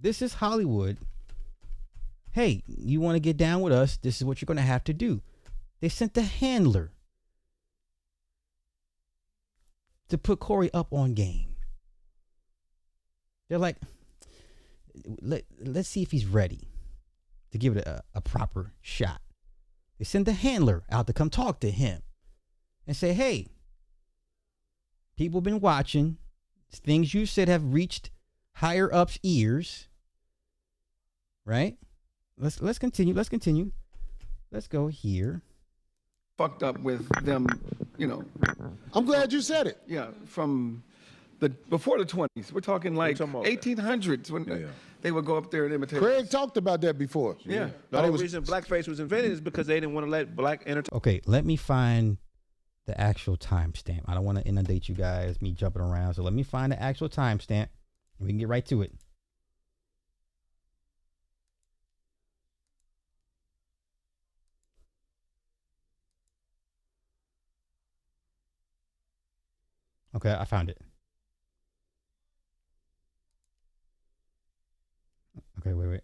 This is Hollywood. Hey, you want to get down with us? This is what you're going to have to do. They sent the handler to put Corey up on game. They're like, let's see if he's ready to give it a proper shot. They send the handler out to come talk to him and say, hey, people have been watching. Things you said have reached higher ups' ears. Right? Let's continue. Let's go here. Fucked up with them, you know. I'm glad you said it. Yeah, from before the 20s. We're talking like 1800s when they would go up there and imitate. Craig talked about that before. Yeah. The only reason blackface was invented is because they didn't want to let black entertainment. Okay, let me find the actual timestamp. I don't want to inundate you guys, me jumping around. So let me find the actual timestamp and we can get right to it. Okay, I found it. Okay, wait.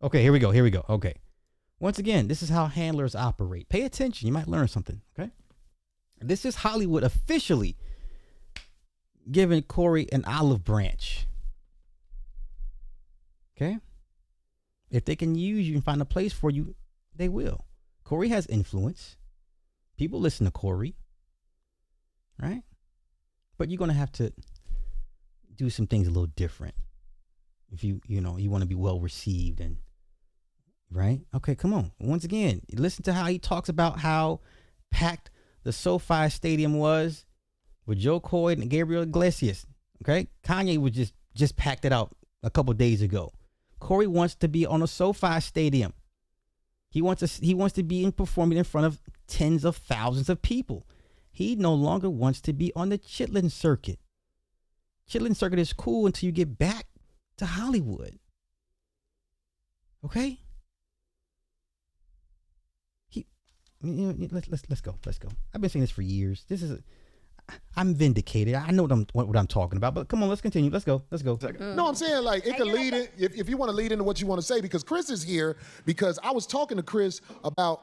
Okay, here we go. Okay. Once again, this is how handlers operate. Pay attention. You might learn something, okay? This is Hollywood officially giving Corey an olive branch. Okay? If they can use you and find a place for you, they will. Corey has influence. People listen to Corey. Right? But you're going to have to do some things a little different. If you want to be well received and right? Okay, come on. Once again, listen to how he talks about how packed the SoFi Stadium was with Joe Coy and Gabriel Iglesias. Okay? Kanye was just packed it out a couple days ago. Corey wants to be on a SoFi Stadium. He wants to be performing in front of tens of thousands of people. He no longer wants to be on the Chitlin circuit. Chitlin circuit is cool until you get back to Hollywood. Okay? Let's go. I've been saying this for years. I'm vindicated. I know what I'm talking about. But come on, let's continue. Let's go. No, I'm saying like it can lead in if you want to lead into what you want to say, because Chris is here because I was talking to Chris about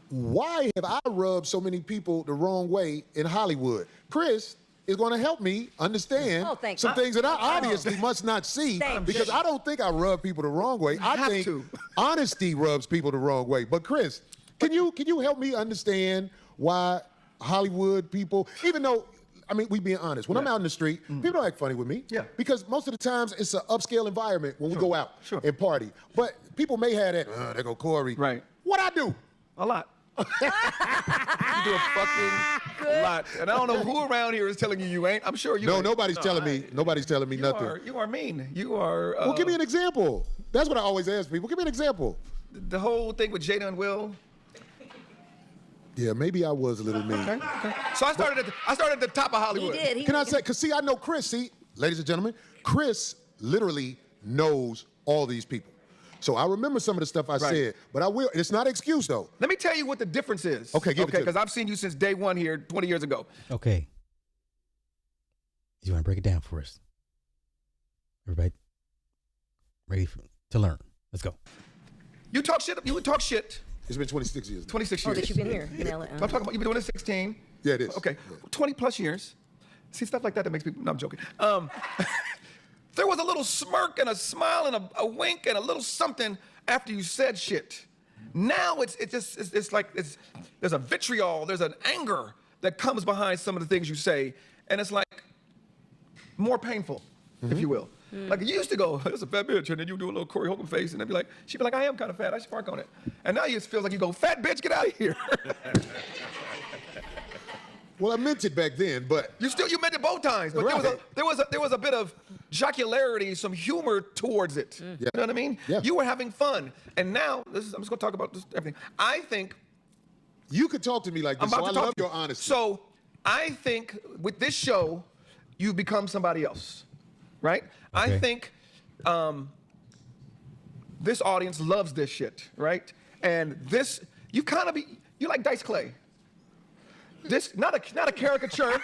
why have I rubbed so many people the wrong way in Hollywood. Chris is going to help me understand some things that I obviously must not see, because I don't think I rub people the wrong way. I think honesty rubs people the wrong way. But Chris, can you help me understand why Hollywood people, even though, I mean, we being honest, when I'm out in the street, people don't act funny with me. Yeah. Because most of the times it's an upscale environment when we go out and party. But people may have that, there go Corey. Right. What I do? A lot. You do a fucking lot. And I don't know who around here is telling you ain't. I'm sure you ain't. Nobody's telling me. Nobody's telling me nothing. You are mean. You are... well, give me an example. That's what I always ask people. Give me an example. The whole thing with Jada and Will... Yeah, maybe I was a little mean. Okay. So I started at the top of Hollywood. He did. Can I say, because see, I know Chris. See, ladies and gentlemen, Chris literally knows all these people. So I remember some of the stuff I said, but I will. It's not an excuse, though. Let me tell you what the difference is. Okay, give it to me. Because I've seen you since day one here 20 years ago. Okay. You want to break it down for us? Everybody ready to learn? Let's go. You talk shit. You would talk shit. It's been 26 years. 26 Oh, years. that you've been here in LA. I'm talking about you've been doing it 16. Yeah, it is. Okay, 20 plus years. See, stuff like that makes people, no, I'm joking. There was a little smirk and a smile and a wink and a little something after you said shit. Now it's like there's a vitriol, there's an anger that comes behind some of the things you say, and it's like more painful, if you will. Like you used to go, that's a fat bitch, and then you do a little Corey Holcomb face, and they'd be like, she'd be like, I am kind of fat, I should park on it. And now it feels like you go, fat bitch, get out of here. Well, I meant it back then, but you meant it both times, but there was a bit of jocularity, some humor towards it. You know what I mean? Yeah. You were having fun, and now I'm just gonna talk about everything. I think you could talk to me like this. So I love your honesty. So I think with this show, you become somebody else, right? Okay. I think this audience loves this shit, right? And this, you like Dice Clay. This not a caricature,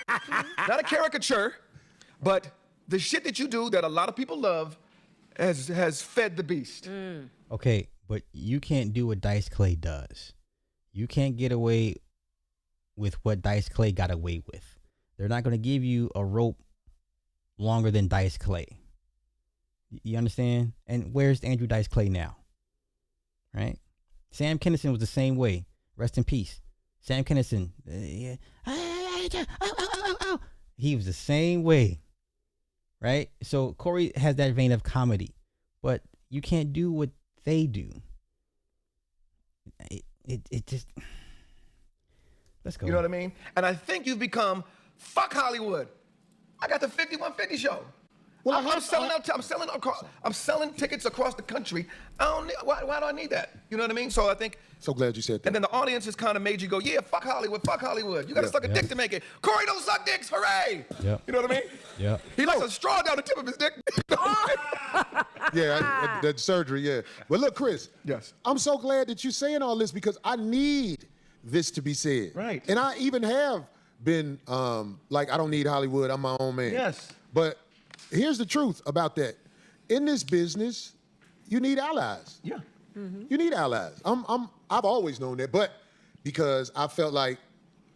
not a caricature, but the shit that you do that a lot of people love has fed the beast. Okay, but you can't do what Dice Clay does. You can't get away with what Dice Clay got away with. They're not going to give you a rope longer than Dice Clay. You understand? And where's Andrew Dice Clay now? Right? Sam Kinison was the same way. Rest in peace. Sam Kinison. He was the same way. Right? So Corey has that vein of comedy. But you can't do what they do. It just... Let's go. You know what I mean? And I think you've become, fuck Hollywood. I got the 5150 show. Well, I'm selling tickets across the country. Why do I need that? You know what I mean? So I think. So glad you said that. And then the audience has kind of made you go, yeah, fuck Hollywood, fuck Hollywood. You got to suck a dick to make it. Corey don't suck dicks, hooray! Yep. You know what I mean? Yeah. He likes a straw down the tip of his dick. Yeah, that surgery, yeah. But look, Chris. Yes. I'm so glad that you're saying all this because I need this to be said. Right. And I even have been like, I don't need Hollywood. I'm my own man. Yes. But here's the truth about that. In this business, you need allies. Yeah. You need allies. I've always known that, but because I felt like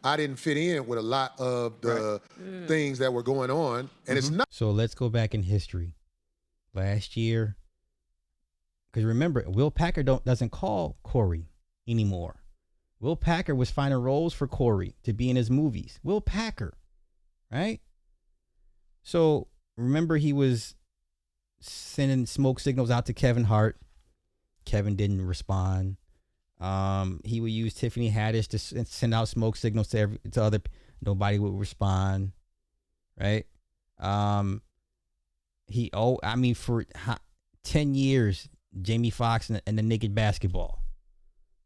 I didn't fit in with a lot of the things that were going on, and it's not. So let's go back in history. Last year, because remember, Will Packer doesn't call Corey anymore. Will Packer was finding roles for Corey to be in his movies. Will Packer, right? So remember, he was sending smoke signals out to Kevin Hart. Kevin didn't respond. He would use Tiffany Haddish to send out smoke signals to other. Nobody would respond, right? For 10 years, Jamie Foxx and the Naked Basketball.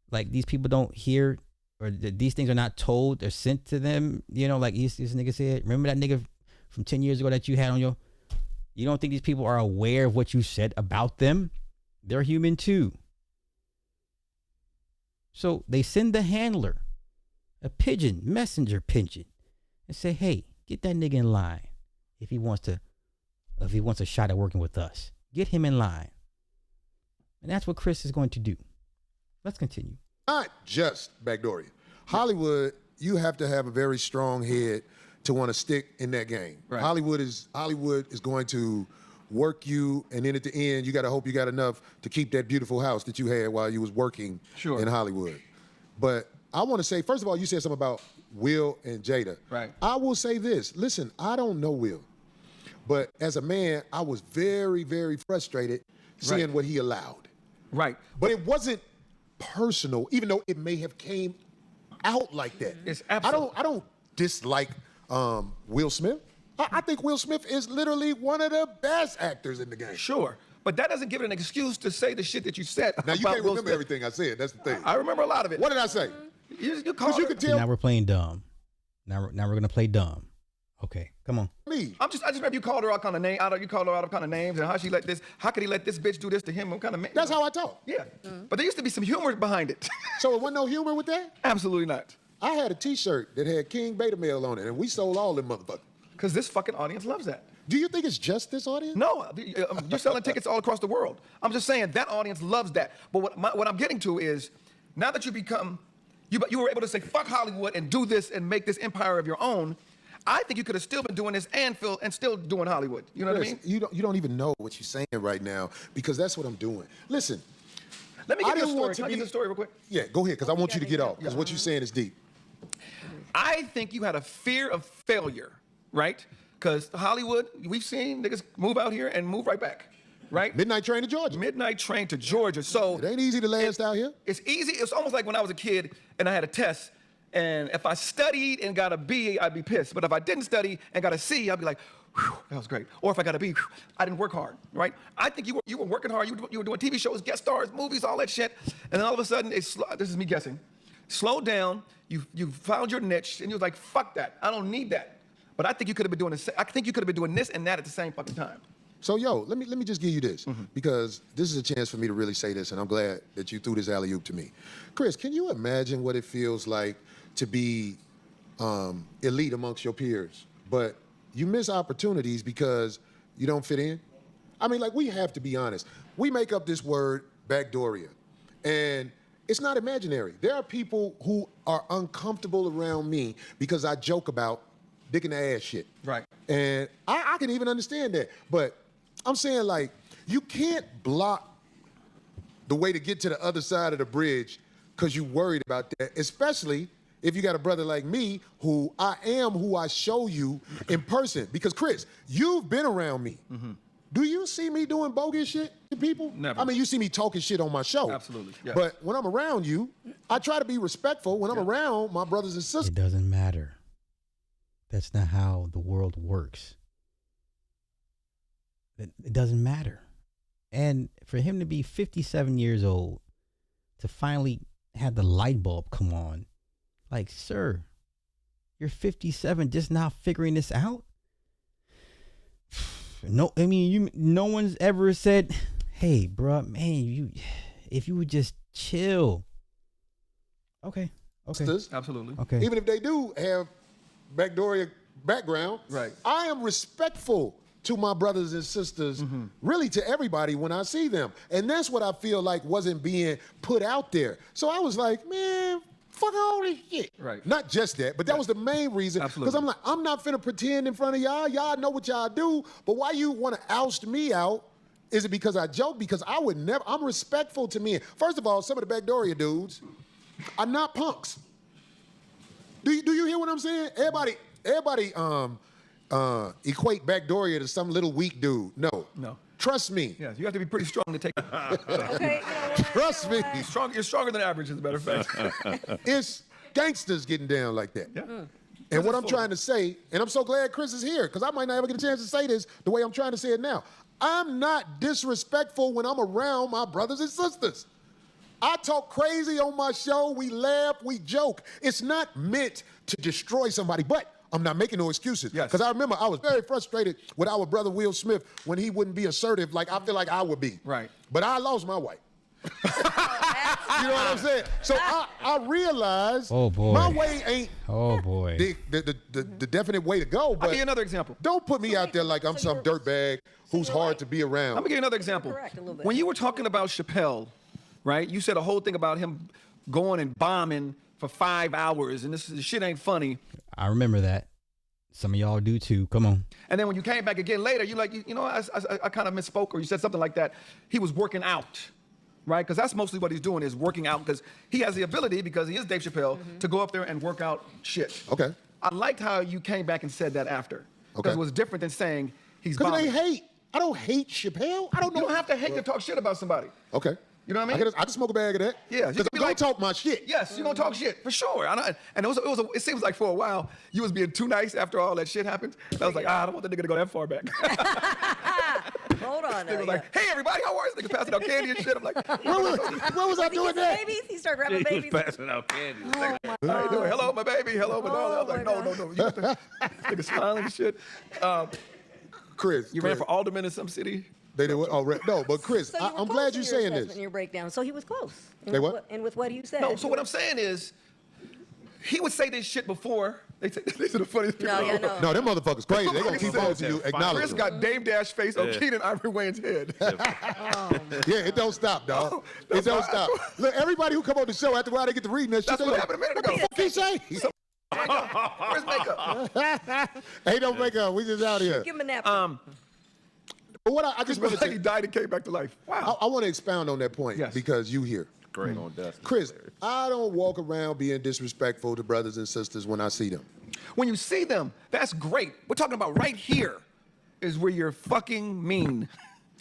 Like, these people don't hear, or these things are not told or sent to them. You know, like this nigga said. Remember that nigga from 10 years ago that you had on your. You don't think these people are aware of what you said about them? They're human too. So they send the handler a pigeon, messenger pigeon, and say, "Hey, get that nigga in line. If he wants a shot at working with us, get him in line." And that's what Chris is going to do. Let's continue. Not just backdooring. Hollywood, you have to have a very strong head to want to stick in that game. Right. Hollywood is going to work you, and then at the end, you got to hope you got enough to keep that beautiful house that you had while you was working in Hollywood. But I want to say, first of all, you said something about Will and Jada. Right. I will say this. Listen, I don't know Will. But as a man, I was very, very frustrated seeing what he allowed. Right. But it wasn't personal, even though it may have came out like that. It's absolutely. I don't dislike Will Smith. I think Will Smith is literally one of the best actors in the game. Sure. But that doesn't give it an excuse to say the shit that you said. Now, you about can't Will remember Smith. everything I said. That's the thing. I remember a lot of it. What did I say? You Because you could tell Now we're playing dumb. Now we're gonna play dumb. Okay, come on. me. I just remember you called her out kind of name. You called her out of kind of names and how she let this. How could he let this bitch do this to him? What kind of man? That's how I talk. Yeah. But there used to be some humor behind it. So it wasn't no humor with that? Absolutely not. I had a T-shirt that had King Beta Male on it, and we sold all them motherfuckers. Because this fucking audience loves that. Do you think it's just this audience? No, you're selling tickets all across the world. I'm just saying that audience loves that. But what I'm getting to is, now that you were able to say fuck Hollywood and do this and make this empire of your own, I think you could have still been doing this and still doing Hollywood. You know what I mean? You don't even know what you're saying right now because that's what I'm doing. Listen. Let me give you a didn't story. want to Can I give you the story real quick? Yeah, go ahead, because I want you to get off, because what you're saying is deep. I think you had a fear of failure, right? Because Hollywood, we've seen niggas move out here and move right back, right? Midnight Train to Georgia. Midnight Train to Georgia. So It ain't easy to last out here. It's easy. It's almost like when I was a kid and I had a test, and if I studied and got a B, I'd be pissed. But if I didn't study and got a C, I'd be like, whew, that was great. Or if I got a B, whew, I didn't work hard, right? I think you were working hard. You were doing TV shows, guest stars, movies, all that shit. And then all of a sudden, this is me guessing, slowed down. You found your niche, and you was like, fuck that. I don't need that. But I think you could have been doing this. I think you could have been doing this and that at the same fucking time. So, let me just give you this, because this is a chance for me to really say this, and I'm glad that you threw this alley-oop to me. Chris, can you imagine what it feels like to be elite amongst your peers, but you miss opportunities because You don't fit in? I mean, like, we have to be honest. We make up this word, backdooria, and it's not imaginary. There are people who are uncomfortable around me because I joke about dick in the ass shit. Right. And I can even understand that. But I'm saying, like, you can't block the way to get to the other side of the bridge because you're worried about that, especially if you got a brother like me who I am who I show you in person. Because, Chris, you've been around me. Mm-hmm. Do you see me doing bogus shit to people? Never. I mean, you see me talking shit on my show. Absolutely, yes. But when I'm around you, I try to be respectful when I'm around my brothers and sisters. It doesn't matter. That's not how the world works. It doesn't matter. And for him to be 57 years old, to finally have the light bulb come on, like, sir, you're 57, just now figuring this out? No, I mean, no one's ever said, hey, bro, man, if you would just chill. Okay. Absolutely. Okay. Even if they do have backdooria background, Right. I am respectful to my brothers and sisters, really to everybody when I see them. And that's what I feel like wasn't being put out there. So I was like, man, fuck all this shit. Right. Not just that, but that was the main reason. Absolutely. Because I'm like, I'm not finna pretend in front of y'all. Y'all know what y'all do. But why you want to oust me out? Is it because I joke? Because I would never, I'm respectful to men. First of all, some of the backdooria dudes are not punks. Do you hear what I'm saying? Everybody equate backdooria to some little weak dude. No. Trust me. Yes, you have to be pretty strong to take it. Okay, Trust me. You're stronger than average, as a matter of fact. It's gangsters getting down like that. Yeah. And what I'm trying to say, and I'm so glad Chris is here, because I might not ever get a chance to say this the way I'm trying to say it now. I'm not disrespectful when I'm around my brothers and sisters. I talk crazy on my show. We laugh, we joke. It's not meant to destroy somebody, but I'm not making no excuses. Yes. Because I remember I was very frustrated with our brother Will Smith when he wouldn't be assertive like I feel like I would be. Right. But I lost my wife. You know what I'm saying? So I realized my way ain't the definite way to go. But I'll give you another example. don't put me out there like I'm some dirtbag who's hard to be around. Let me give you another example. Correct, a little bit. When you were talking about Chappelle, right? You said a whole thing about him going and bombing for 5 hours, and this shit ain't funny. I remember that. Some of y'all do too. Come on. And then when you came back again later, you like, you know, I kind of misspoke, or you said something like that. He was working out, right? Because that's mostly what he's doing, is working out, because he has the ability, because he is Dave Chappelle, to go up there and work out shit. Okay. I liked how you came back and said that after. Because it was different than saying he's Because bombing. they hate. I don't hate Chappelle. I don't know. You don't have to hate to talk shit about somebody. Okay. You know what I mean? I can smoke a bag of that. Yeah, you Because can be I'm like- gonna talk my shit. Yes, you're gonna talk shit for sure. And it seems like for a while you was being too nice after all that shit happened. And I was like, I don't want the nigga to go that far back. Hold on. They was like, hey everybody, how are you? Niggas passing out candy and shit. I'm like, Where was I doing that? Babies? He started grabbing He was babies. passing out candy. Oh my how you doing? Hello, my baby. Hello, my darling. I was Oh, like, my no. You got the nigga smiling and shit. Chris. You ran for alderman in some city. They did what? Oh, no, but Chris, So you were I'm close glad in you're your saying assessment this. and your breakdown. So he was close. They what? And with what you said. No, so what I'm saying is, he would say this shit before. These are the funniest people. No, yeah, no. No, them motherfuckers crazy. They gonna keep on to you. Chris Acknowledge it. got Dame Dash face on Keenan Ivory Wayne's head. Yeah, it don't stop, dog. It don't stop. Look, everybody who come on the show after a while they get to reading that shit. That's they what like, happened a minute ago. What the fuck he say? Where's makeup? Hey, don't make up. We just out here. Give him a nap. But what I just want It's to like he say, died and came back to life. Wow. I want to expound on that point Yes. because you here. Great on Dustin. Chris, I don't walk around being disrespectful to brothers and sisters when I see them. When you see them, that's great. We're talking about right here is where you're fucking mean.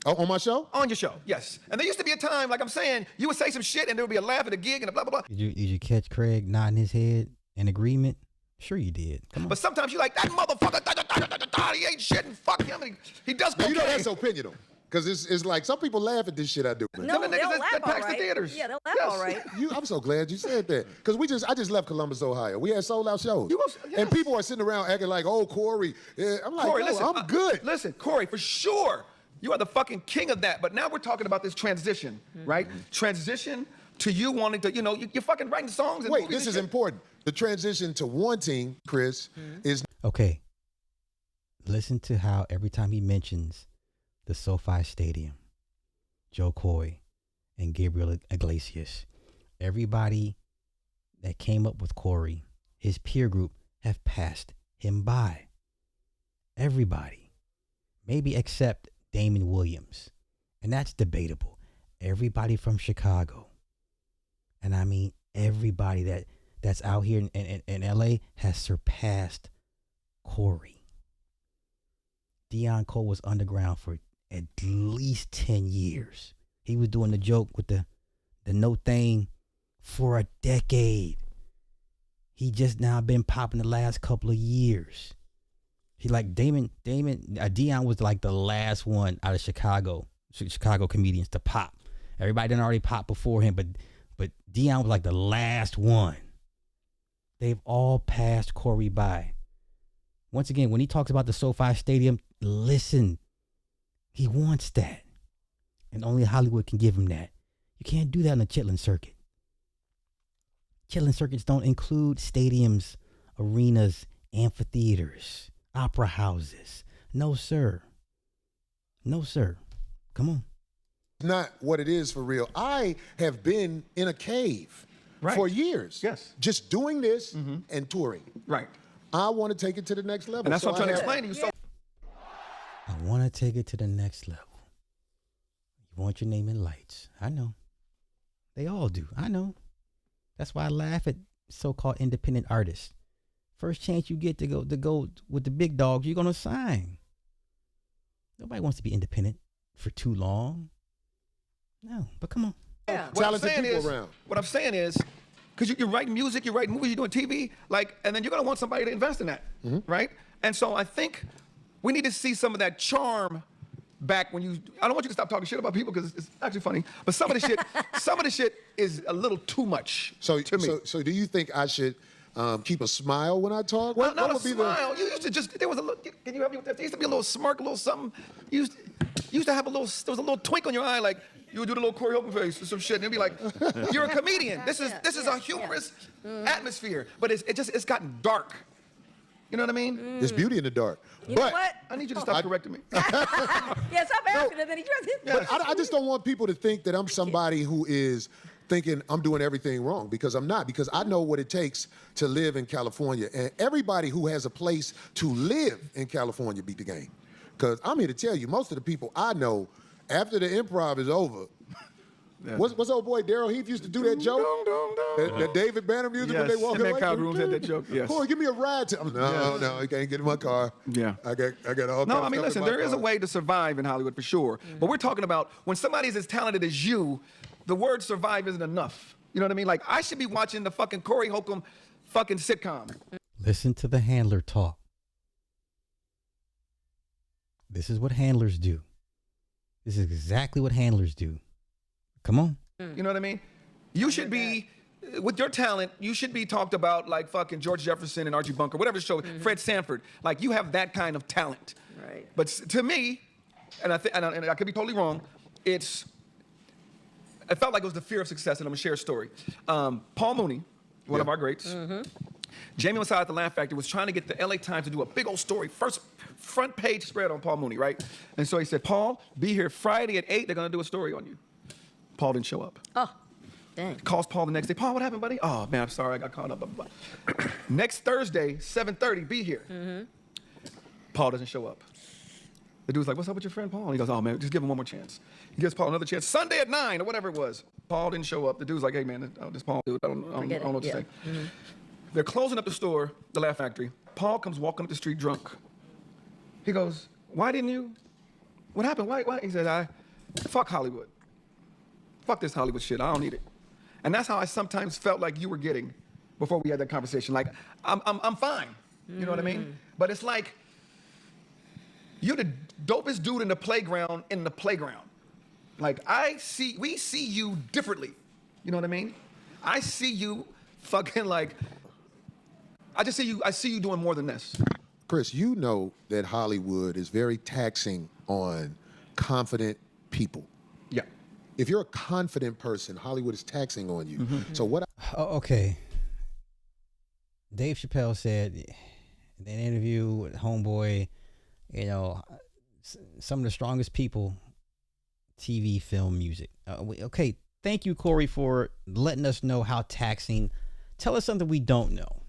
Oh, on my show? On your show, yes. And there used to be a time, like I'm saying, you would say some shit and there would be a laugh at a gig and a blah, blah, blah. Did you catch Craig nodding his head in agreement? Sure you did. Come on. But sometimes you're like, that motherfucker, he ain't shit and fuck him. And he does Now, cocaine. you know that's opinion, though. Because it's like some people laugh at this shit I do. man. no, them niggas they'll that laugh all packs the right. theaters. Yeah, they'll laugh Yes. all right. I'm so glad you said that. Because I just left Columbus, Ohio. We had sold out shows. Yes. And people are sitting around acting like, oh, Corey. Yeah. I'm like, Corey, no, listen. I'm good. Listen, Corey, for sure, you are the fucking king of that. But now we're talking about this transition, right? Transition to you wanting to, you're fucking writing songs and Wait, movies this and is shit. important. The transition to wanting, Chris, is Okay. listen to how every time he mentions the SoFi Stadium, Joe Coy and Gabriel Iglesias, everybody that came up with Corey, his peer group, have passed him by. Everybody. Maybe except Damon Williams. And that's debatable. Everybody from Chicago. And I mean, everybody that's out here in LA has surpassed Corey. Deion Cole was underground for at least 10 years. He was doing the joke with the no thing for a decade. He just now been popping the last couple of years. He like Deion was like the last one out of Chicago comedians to pop. Everybody done already popped before him, but Deion was like the last one. They've all passed Corey by. Once again, when he talks about the SoFi Stadium, listen, he wants that. And only Hollywood can give him that. You can't do that on the Chitlin circuit. Chitlin circuits don't include stadiums, arenas, amphitheaters, opera houses. No, sir. No, sir. Come on. Not what it is for real. I have been in a cave for years. Yes. Just doing this and touring. Right. I want to take it to the next level. And that's So what I'm trying to I have- explain to you. So I want to take it to the next level. You want your name in lights. I know. They all do. I know. That's why I laugh at so-called independent artists. First chance you get to go with the big dogs, you're going to sign. Nobody wants to be independent for too long. No, but come on. Yeah. what I'm Talented saying people is, around. what I'm saying is, because you're writing music, you're writing movies, you're doing TV, like, and then you're gonna want somebody to invest in that, right? And so I think we need to see some of that charm back when you. I don't want you to stop talking shit about people because it's actually funny, but some of the shit is a little too much So, to me. so do you think I should keep a smile when I talk? Well, What not a would be smile. You used to just, there was a little, can you help me with that? There used to be a little smirk, a little something. You used to have there was a little twink on your eye, like you would do the little Corey Holcomb face or some shit, and it'd be like, you're a comedian. This is a humorous atmosphere, but it's gotten dark. You know what I mean? There's beauty in the dark. You know but what? I need you to stop correcting me. Yeah, stop asking him, and he tries But I just don't want people to think that I'm somebody who is thinking I'm doing everything wrong, because I'm not, because I know what it takes to live in California. And everybody who has a place to live in California beat the game. Because I'm here to tell you, most of the people I know, after the improv is over, what's old boy Daryl Heath used to do that joke? That David Banner music when they walk Him away. and Kyle Grooms had that joke, yes. Corey, give me a ride to. No, you can't get in my car. Yeah. I got all. No, kinds I of mean, stuff listen, in my there is a car. way to survive in Hollywood for sure. But we're talking about when somebody's as talented as you, the word survive isn't enough. You know what I mean? Like, I should be watching the fucking Corey Holcomb fucking sitcom. Listen to the handler talk. This is what handlers do. This is exactly what handlers do. Come on. You know what I mean? You should be, with your talent, you should be talked about like fucking George Jefferson and Archie Bunker, whatever show, Fred Sanford. Like, you have that kind of talent. Right. But to me, and I could be totally wrong, it felt like it was the fear of success, and I'm gonna share a story. Paul Mooney, one of our greats, Jamie Masai at the Laugh Factory was trying to get the LA Times to do a big old story, first front page spread on Paul Mooney, right? And so he said, Paul, be here Friday at 8, they're gonna do a story on you. Paul didn't show up. Oh, dang. Calls Paul the next day. Paul, what happened, buddy? Oh, man, I'm sorry, I got caught up. Blah, blah, blah. Next Thursday, 7:30, be here. Paul doesn't show up. The dude's like, what's up with your friend Paul? And he goes, oh, man, just give him one more chance. He gives Paul another chance. Sunday at 9 or whatever it was. Paul didn't show up. The dude's like, hey, man, this Paul dude, I don't know what to say. They're closing up the store, the Laugh Factory. Paul comes walking up the street drunk. He goes, why didn't you? What happened? Why? He said, fuck Hollywood. Fuck this Hollywood shit. I don't need it. And that's how I sometimes felt like you were getting before we had that conversation. Like, I'm fine. You know what I mean? But it's like, you're the dopest dude in the playground Like, we see you differently. You know what I mean? I see you fucking like, I see you doing more than this. Chris, you know that Hollywood is very taxing on confident people. Yeah. If you're a confident person, Hollywood is taxing on you. So what? Oh, okay. Dave Chappelle said in an interview with Homeboy You know, some of the strongest people, TV, film, music. Okay, thank you, Corey, for letting us know how taxing. Tell us something we don't know.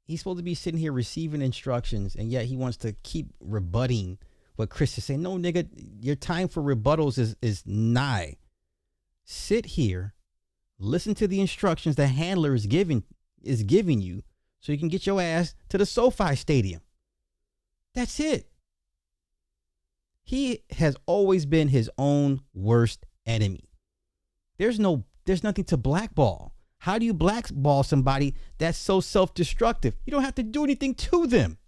He's supposed to be sitting here receiving instructions, and yet he wants to keep rebutting what Chris is saying. No, nigga, your time for rebuttals is nigh. Sit here, listen to the instructions the handler is giving you, so you can get your ass to the SoFi Stadium. That's it. He has always been his own worst enemy. There's nothing to blackball. How do you blackball somebody that's so self-destructive? You don't have to do anything to them.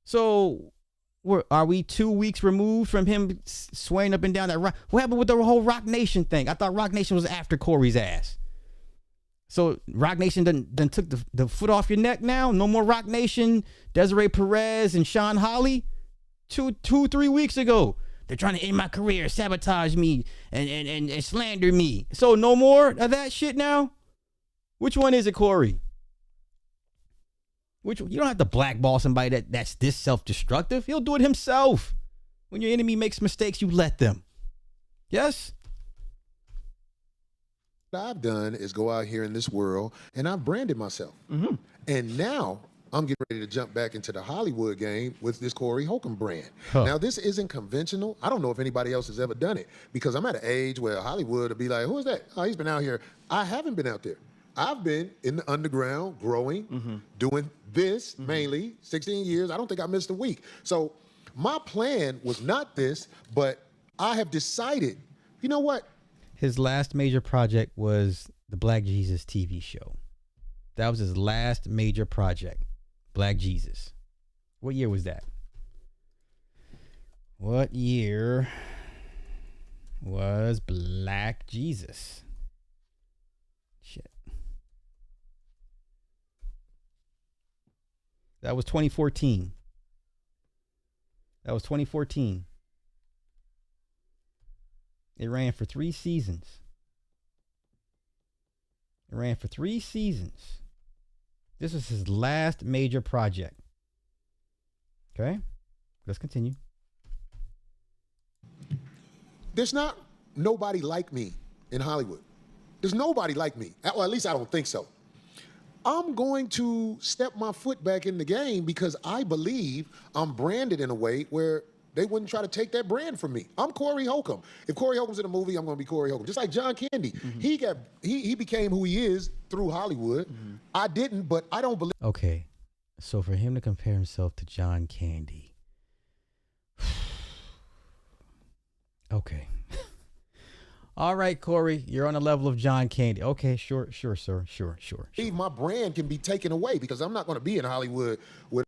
So, are we 2 weeks removed from him swaying up and down that rock? What happened with the whole Rock Nation thing? I thought Rock Nation was after Corey's ass. So Rock Nation done took the foot off your neck now? No more Rock Nation, Desiree Perez and Sean Holly? 3 weeks ago. They're trying to end my career, sabotage me, and slander me. So no more of that shit now? Which one is it, Corey? You don't have to blackball somebody that's this self-destructive. He'll do it himself. When your enemy makes mistakes, you let them. Yes? What I've done is go out here in this world, and I've branded myself. Mm-hmm. And now I'm getting ready to jump back into the Hollywood game with this Corey Holcomb brand. Huh. Now, this isn't conventional. I don't know if anybody else has ever done it, because I'm at an age where Hollywood will be like, who is that? Oh, he's been out here. I haven't been out there. I've been in the underground, growing, doing this mainly, 16 years. I don't think I missed a week. So my plan was not this, but I have decided, you know what? His last major project was the Black Jesus TV show. That was his last major project. Black Jesus. What year was that? What year was Black Jesus? Shit. That was 2014. That was 2014. It ran for 3 seasons. It ran for 3 seasons. This was his last major project. Okay, let's continue. There's not nobody like me in Hollywood. There's nobody like me. Well, at least I don't think so. I'm going to step my foot back in the game because I believe I'm branded in a way where they wouldn't try to take that brand from me. I'm Corey Holcomb. If Corey Holcomb's in a movie, I'm going to be Corey Holcomb. Just like John Candy. He became who he is through Hollywood. I didn't, but I don't believe. Okay, so for him to compare himself to John Candy. Okay. All right, Corey, you're on the level of John Candy. Okay, sure, sir, sure. My brand can be taken away because I'm not going to be in Hollywood with,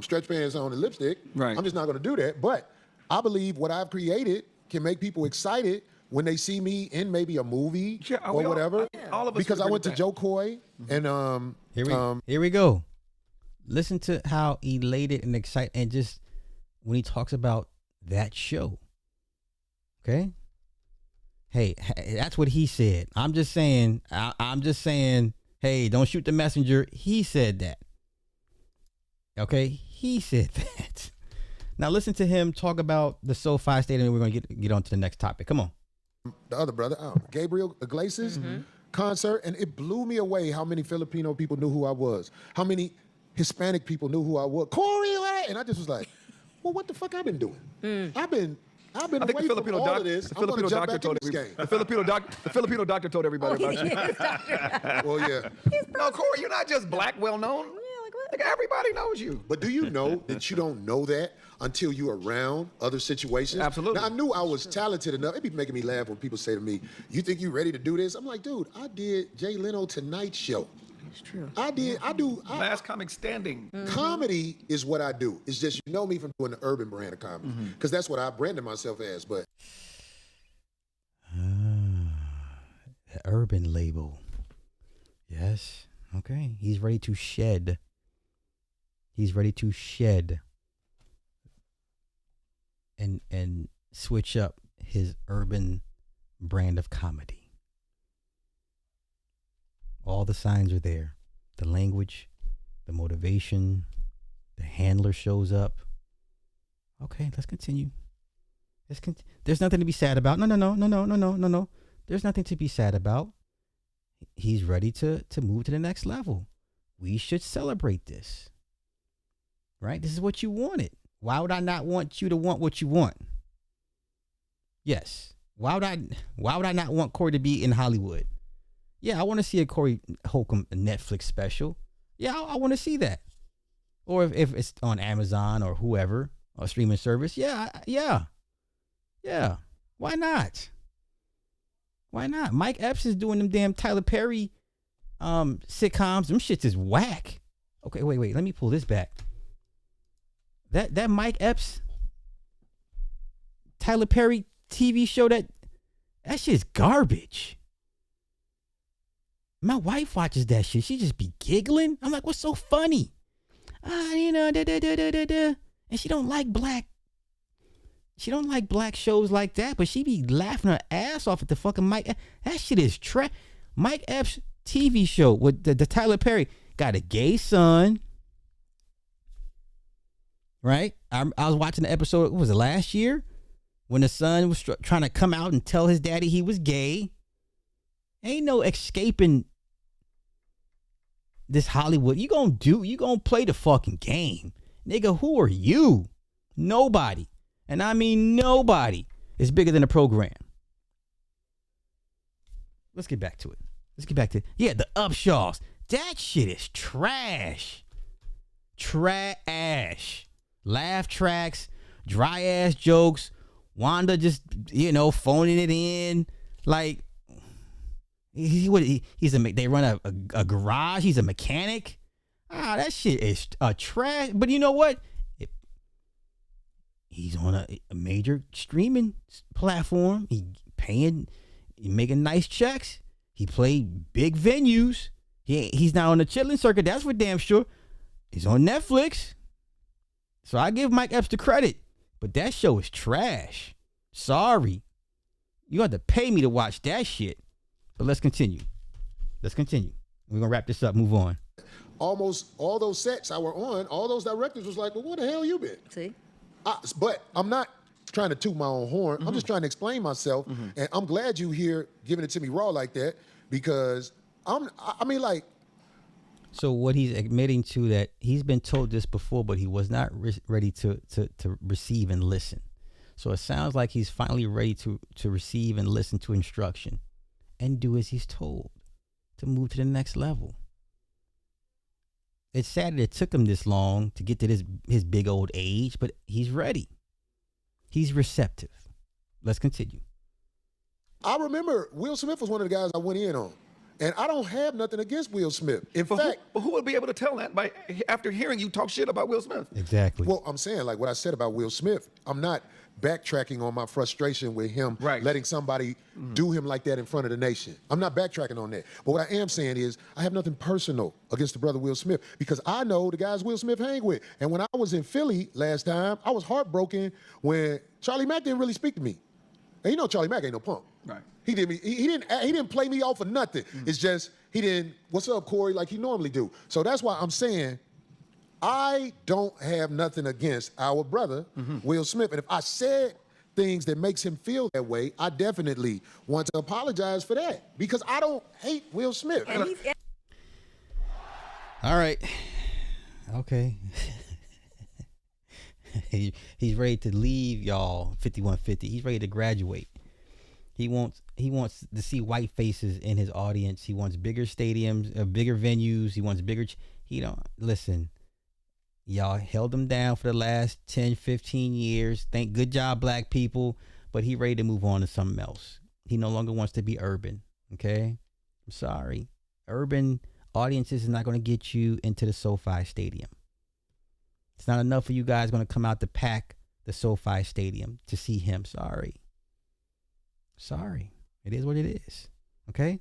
stretch pants on and lipstick. Right. I'm just not going to do that. But I believe what I've created can make people excited when they see me in maybe a movie or whatever. All of us because I agree went with to that. Joe Coy and here we go. Listen to how elated and excited, and just when he talks about that show. Okay. Hey, that's what he said. I'm just saying, hey, don't shoot the messenger. He said that. Okay? He said that. Now listen to him talk about the SoFi Stadium, and we're going to get on to the next topic. Come on. The other brother, Gabriel Iglesias concert, and it blew me away how many Filipino people knew who I was, how many Hispanic people knew who I was. Corey, and I just was like, well, what the fuck I've been doing? I've been I think away the Filipino from all doc, of this. the I'm gonna Filipino jump doctor back in told this everybody. game. The Filipino doctor told everybody about you. Well, yeah. No, Corey, you're not just black, well known. Like everybody knows you. But do you know that you don't know that until you're around other situations? Absolutely. Now, I knew I was talented enough. It'd be making me laugh when people say to me, you think you ready to do this? I'm like, dude, I did Jay Leno Tonight Show. It's true. I do. Last comic standing. Comedy is what I do. It's just, you know me from doing the urban brand of comedy. Because that's what I branded myself as. But The urban label. Yes. Okay. He's ready to shed. And switch up his urban brand of comedy. All the signs are there. The language, the the motivation, the handler shows up. Okay, let's continue. There's nothing to be sad about. No. There's nothing to be sad about. He's ready to move to the next level. We should celebrate this. Right? This is what you wanted. Why would I not want you to want what you want? Yes. Why would I not want Corey to be in Hollywood? Yeah, I want to see a Corey Holcomb Netflix special. Yeah, I want to see that. Or if it's on Amazon or whoever, or streaming service. Yeah. Why not? Why not? Mike Epps is doing them damn Tyler Perry sitcoms. Them shits is whack. Okay, wait. Let me pull this back. That Mike Epps Tyler Perry TV show, that shit's garbage. My wife watches that shit. She just be giggling. I'm like, what's so funny? And she don't like black. She don't like black shows like that, but she be laughing her ass off at the fucking Mike. That shit is trash. Mike Epps TV show with the Tyler Perry got a gay son. Right? I was watching the episode, what was it, last year? When the son was trying to come out and tell his daddy he was gay. Ain't no escaping this Hollywood. You gonna play the fucking game. Nigga, who are you? Nobody. And I mean nobody is bigger than the program. Let's get back to it. Yeah, the Upshaws. That shit is trash. Trash. Laugh tracks, dry ass jokes, Wanda just, phoning it in. Like, they run a garage. He's a mechanic. That shit is trash. But you know what? He's on a major streaming platform. He making nice checks. He played big venues. He's not on the chilling circuit. That's for damn sure. He's on Netflix. So I give Mike Epps the credit, but that show is trash. Sorry. You have to pay me to watch that shit. But let's continue. We're going to wrap this up. Move on. Almost all those sets I were on, all those directors was like, well, where the hell you been? See? But I'm not trying to toot my own horn. Mm-hmm. I'm just trying to explain myself. Mm-hmm. And I'm glad you here giving it to me raw like that, because So what he's admitting to, that he's been told this before, but he was not ready to receive and listen. So it sounds like he's finally ready to receive and listen to instruction and do as he's told to move to the next level. It's sad that it took him this long to get to his big old age, but he's ready. He's receptive. Let's continue. I remember Will Smith was one of the guys I went in on. And I don't have nothing against Will Smith. In fact, who would be able to tell that after hearing you talk shit about Will Smith? Exactly. Well, I'm saying, like what I said about Will Smith, I'm not backtracking on my frustration with him letting somebody do him like that in front of the nation. I'm not backtracking on that. But what I am saying is I have nothing personal against the brother Will Smith, because I know the guys Will Smith hang with. And when I was in Philly last time, I was heartbroken when Charlie Mack didn't really speak to me. And you know Charlie Mack ain't no punk. Right. He didn't play me off for nothing. It's just he didn't, what's up, Corey, like he normally do. So that's why I'm saying I don't have nothing against our brother, Will Smith. And if I said things that makes him feel that way, I definitely want to apologize for that, because I don't hate Will Smith. All right. Okay. He's ready to leave, y'all. 5150. He's ready to graduate. He wants to see white faces in his audience. He wants bigger stadiums, bigger venues. He wants bigger. Listen. Y'all held him down for the last 10, 15 years. Good job, black people. But he ready to move on to something else. He no longer wants to be urban. Okay? I'm sorry. Urban audiences is not going to get you into the SoFi Stadium. It's not enough for you guys going to come out to pack the SoFi Stadium to see him. Sorry. It is what it is. Okay?